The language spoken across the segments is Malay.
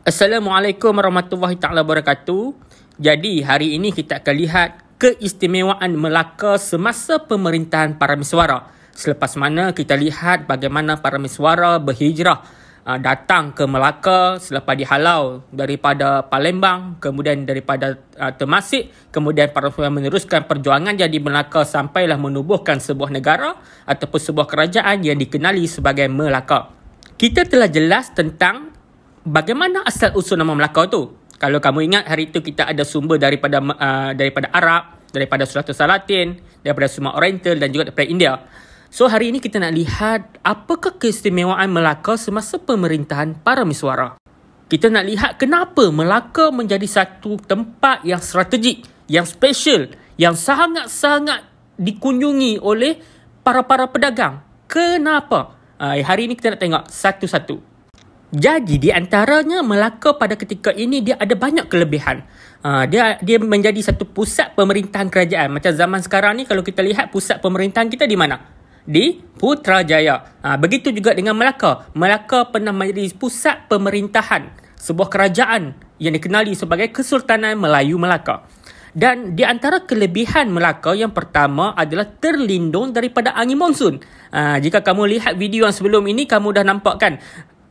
Assalamualaikum warahmatullahi taala wabarakatuh. Jadi hari ini kita akan lihat keistimewaan Melaka semasa pemerintahan para Miswara. Selepas mana kita lihat bagaimana para Miswara berhijrah datang ke Melaka selepas dihalau daripada Palembang, kemudian daripada Temasek, kemudian para Miswara meneruskan perjuangan jadi Melaka sampailah menubuhkan sebuah negara ataupun sebuah kerajaan yang dikenali sebagai Melaka. Kita telah jelas tentang bagaimana asal-usul nama Melaka tu. Kalau kamu ingat, hari itu kita ada sumber daripada Arab, daripada Suratul Salatin, daripada Sumatra Oriental dan juga daripada India. So hari ini kita nak lihat apakah keistimewaan Melaka semasa pemerintahan para Miswara. Kita nak lihat kenapa Melaka menjadi satu tempat yang strategik, yang special, yang sangat-sangat dikunjungi oleh para pedagang. Kenapa? Hari ini kita nak tengok satu-satu. Jadi di antaranya Melaka pada ketika ini dia ada banyak kelebihan. Dia menjadi satu pusat pemerintahan kerajaan. Macam zaman sekarang ni kalau kita lihat pusat pemerintahan kita di mana? Di Putrajaya. Begitu juga dengan Melaka. Melaka pernah menjadi pusat pemerintahan sebuah kerajaan yang dikenali sebagai Kesultanan Melayu Melaka. Dan di antara kelebihan Melaka yang pertama adalah terlindung daripada angin monsun. Jika kamu lihat video yang sebelum ini, kamu dah nampak kan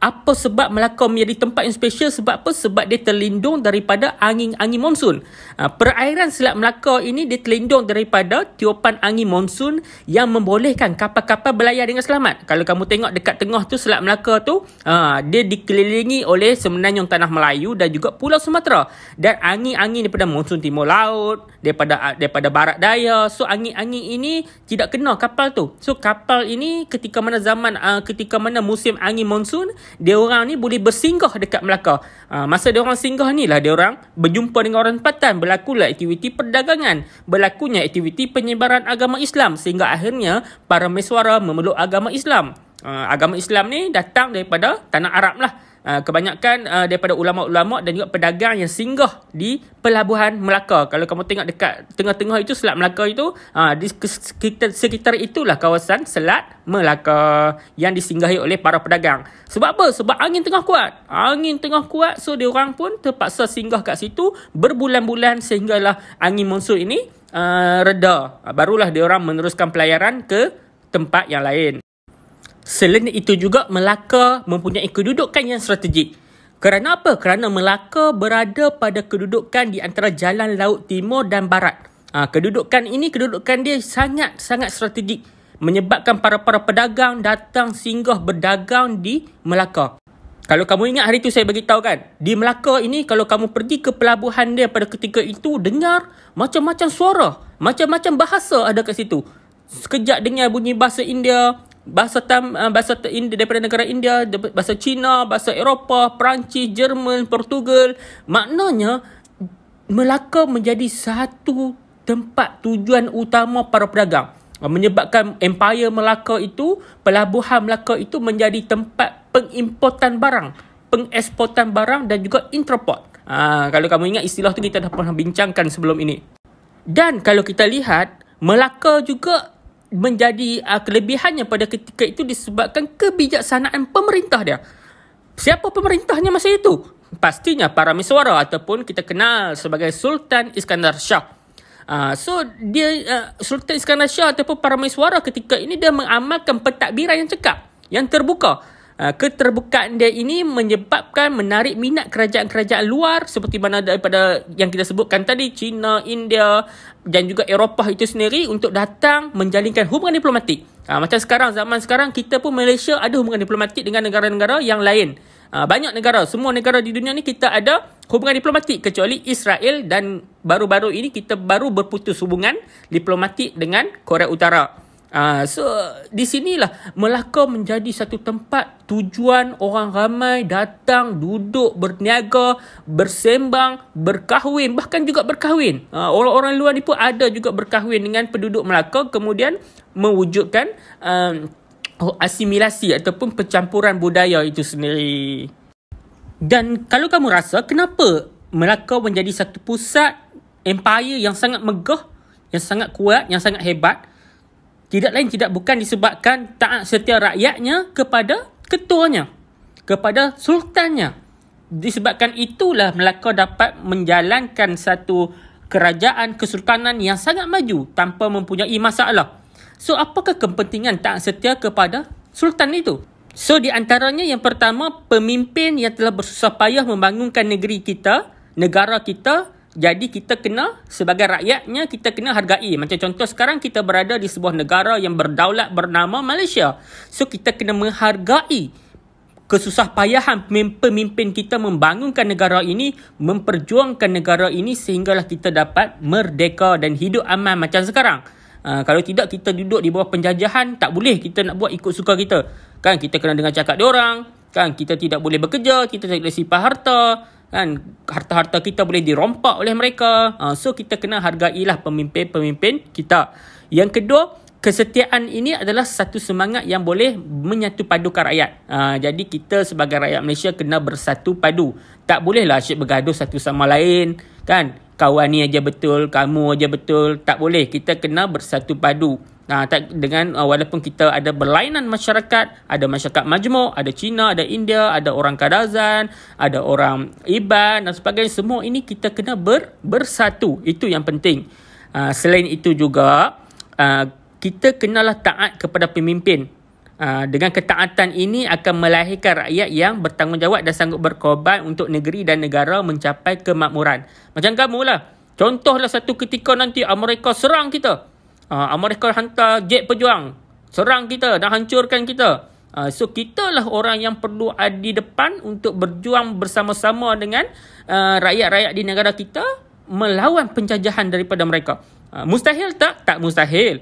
apa sebab Melaka menjadi tempat yang special? Sebab apa? Sebab dia terlindung daripada angin monsun. Perairan Selat Melaka ini dia terlindung daripada tiupan angin monsun yang membolehkan kapal-kapal berlayar dengan selamat. Kalau kamu tengok dekat tengah tu Selat Melaka tu, dia dikelilingi oleh semenanjung tanah Melayu dan juga Pulau Sumatera. Dan angin-angin daripada monsun timur laut, daripada barat daya. So angin-angin ini tidak kena kapal tu. So kapal ini ketika mana musim angin monsun, dia orang ni boleh bersinggah dekat Melaka. Masa dia orang singgah ni lah dia orang berjumpa dengan orang tempatan, berlakulah aktiviti perdagangan, berlakunya aktiviti penyebaran agama Islam sehingga akhirnya para Miswara memeluk agama Islam. Agama Islam ni datang daripada tanah Arab lah. Kebanyakan daripada ulama-ulama dan juga pedagang yang singgah di pelabuhan Melaka. Kalau kamu tengok dekat tengah-tengah itu Selat Melaka itu, di sekitar itulah kawasan Selat Melaka yang disinggahi oleh para pedagang. Sebab apa? Sebab angin tengah kuat. Angin tengah kuat, so dia orang pun terpaksa singgah kat situ berbulan-bulan sehinggalah angin monsun ini reda. Barulah dia orang meneruskan pelayaran ke tempat yang lain. Selain itu juga Melaka mempunyai kedudukan yang strategik. Kerana apa? Kerana Melaka berada pada kedudukan di antara jalan laut timur dan barat. Kedudukan dia sangat-sangat strategik, menyebabkan para pedagang datang singgah berdagang di Melaka. Kalau kamu ingat hari itu saya beritahu kan, di Melaka ini kalau kamu pergi ke pelabuhan dia pada ketika itu, dengar macam-macam suara, macam-macam bahasa ada kat situ. Sekejap dengar bunyi bahasa India, bahasa India daripada negara India, bahasa Cina, bahasa Eropah, Perancis, Jerman, Portugal. Maknanya Melaka menjadi satu tempat tujuan utama para pedagang, menyebabkan empire Melaka itu, pelabuhan Melaka itu menjadi tempat pengimportan barang, pengeksportan barang dan juga intraport. Kalau kamu ingat istilah tu kita dah pernah bincangkan sebelum ini. Dan kalau kita lihat, Melaka juga menjadi kelebihannya pada ketika itu disebabkan kebijaksanaan pemerintah dia. Siapa pemerintahnya masa itu? Pastinya para Miswara ataupun kita kenal sebagai Sultan Iskandar Shah. Sultan Iskandar Shah ataupun para Miswara ketika ini dia mengamalkan pentadbiran yang cekap, yang terbuka. Keterbukaan dia ini menyebabkan menarik minat kerajaan-kerajaan luar seperti mana daripada yang kita sebutkan tadi, China, India dan juga Eropah itu sendiri untuk datang menjalinkan hubungan diplomatik. Macam zaman sekarang kita pun Malaysia ada hubungan diplomatik dengan negara-negara yang lain. Banyak negara, semua negara di dunia ni kita ada hubungan diplomatik kecuali Israel, dan baru-baru ini kita baru berputus hubungan diplomatik dengan Korea Utara. Di sinilah Melaka menjadi satu tempat tujuan orang ramai datang, duduk, berniaga, bersembang, berkahwin, bahkan juga berkahwin. Orang-orang luar ni pun ada juga berkahwin dengan penduduk Melaka, kemudian mewujudkan asimilasi ataupun pencampuran budaya itu sendiri. Dan kalau kamu rasa kenapa Melaka menjadi satu pusat empire yang sangat megah, yang sangat kuat, yang sangat hebat, tidak lain tidak bukan disebabkan taat setia rakyatnya kepada ketuanya, kepada sultannya. disebabkan itulah Melaka dapat menjalankan satu kerajaan kesultanan yang sangat maju tanpa mempunyai masalah. So, apakah kepentingan taat setia kepada sultan itu? So, di antaranya yang pertama, pemimpin yang telah bersusah payah membangunkan negeri kita, negara kita. Jadi kita kena, sebagai rakyatnya, kita kena hargai. Macam contoh sekarang kita berada di sebuah negara yang berdaulat bernama Malaysia. So, kita kena menghargai kesusah payahan pemimpin kita membangunkan negara ini, memperjuangkan negara ini sehinggalah kita dapat merdeka dan hidup aman macam sekarang. Kalau tidak, kita duduk di bawah penjajahan, tak boleh kita nak buat ikut suka kita. Kan, kita kena dengar cakap diorang. Kan, kita tidak boleh bekerja, kita tidak boleh simpan harta. Kan, harta-harta kita boleh dirompak oleh mereka. So, kita kena hargailah pemimpin-pemimpin kita. Yang kedua, kesetiaan ini adalah satu semangat yang boleh menyatu padukan rakyat. Jadi, kita sebagai rakyat Malaysia kena bersatu padu. Tak bolehlah asyik bergaduh satu sama lain. Kan, kawan ni aja betul, kamu aja betul. Tak boleh. Kita kena bersatu padu. Walaupun kita ada berlainan masyarakat, ada masyarakat majmuk, ada Cina, ada India, ada orang Kadazan, ada orang Iban dan sebagainya, semua ini kita kena bersatu. Itu yang penting. Selain itu juga, kita kenalah taat kepada pemimpin. Dengan ketaatan ini akan melahirkan rakyat yang bertanggungjawab dan sanggup berkorban untuk negeri dan negara mencapai kemakmuran. Macam kamu lah. Contohlah satu ketika nanti Amerika serang kita. Amerika hantar jet pejuang, serang kita dan hancurkan kita. So, kita lah orang yang perlu ada di depan untuk berjuang bersama-sama dengan rakyat-rakyat di negara kita melawan penjajahan daripada mereka. Mustahil tak? Tak mustahil.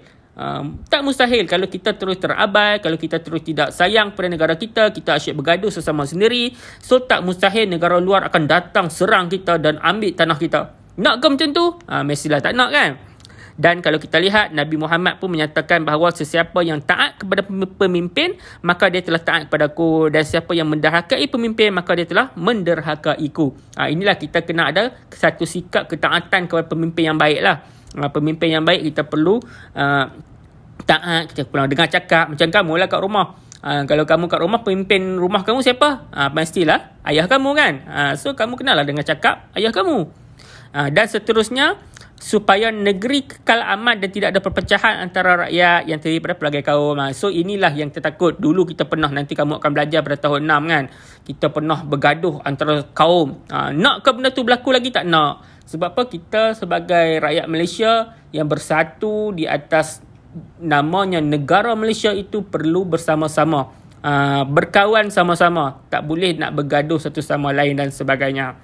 Tak mustahil kalau kita terus terabai, kalau kita terus tidak sayang pada negara kita, kita asyik bergaduh sesama sendiri. So, tak mustahil negara luar akan datang serang kita dan ambil tanah kita. Nak ke macam tu? Mestilah tak nak, kan? Dan kalau kita lihat, Nabi Muhammad pun menyatakan bahawa sesiapa yang taat kepada pemimpin, maka dia telah taat kepada aku. Dan siapa yang menderhakai pemimpin, maka dia telah menderhakaiku. Inilah kita kena ada satu sikap ketaatan kepada pemimpin yang baik lah. Pemimpin yang baik kita perlu taat, kita perlu dengar cakap. Macam kamu lah kat rumah. Kalau kamu kat rumah, pemimpin rumah kamu siapa? Pastilah ayah kamu, kan? So, kamu kenalah dengar cakap ayah kamu. Dan seterusnya, supaya negeri kekal aman dan tidak ada perpecahan antara rakyat yang terdiri pada pelbagai kaum. So, inilah yang kita takut. Dulu kita pernah, nanti kamu akan belajar pada tahun 6, kan? Kita pernah bergaduh antara kaum. Nak ke benda tu berlaku lagi? Tak nak. Sebab apa? Kita sebagai rakyat Malaysia yang bersatu di atas namanya negara Malaysia itu perlu bersama-sama. Berkawan sama-sama. Tak boleh nak bergaduh satu sama lain dan sebagainya.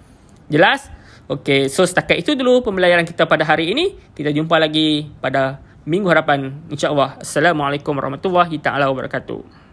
Jelas? Okey, so setakat itu dulu pembelajaran kita pada hari ini. Kita jumpa lagi pada minggu hadapan, insya-Allah. Assalamualaikum warahmatullahi taala wabarakatuh.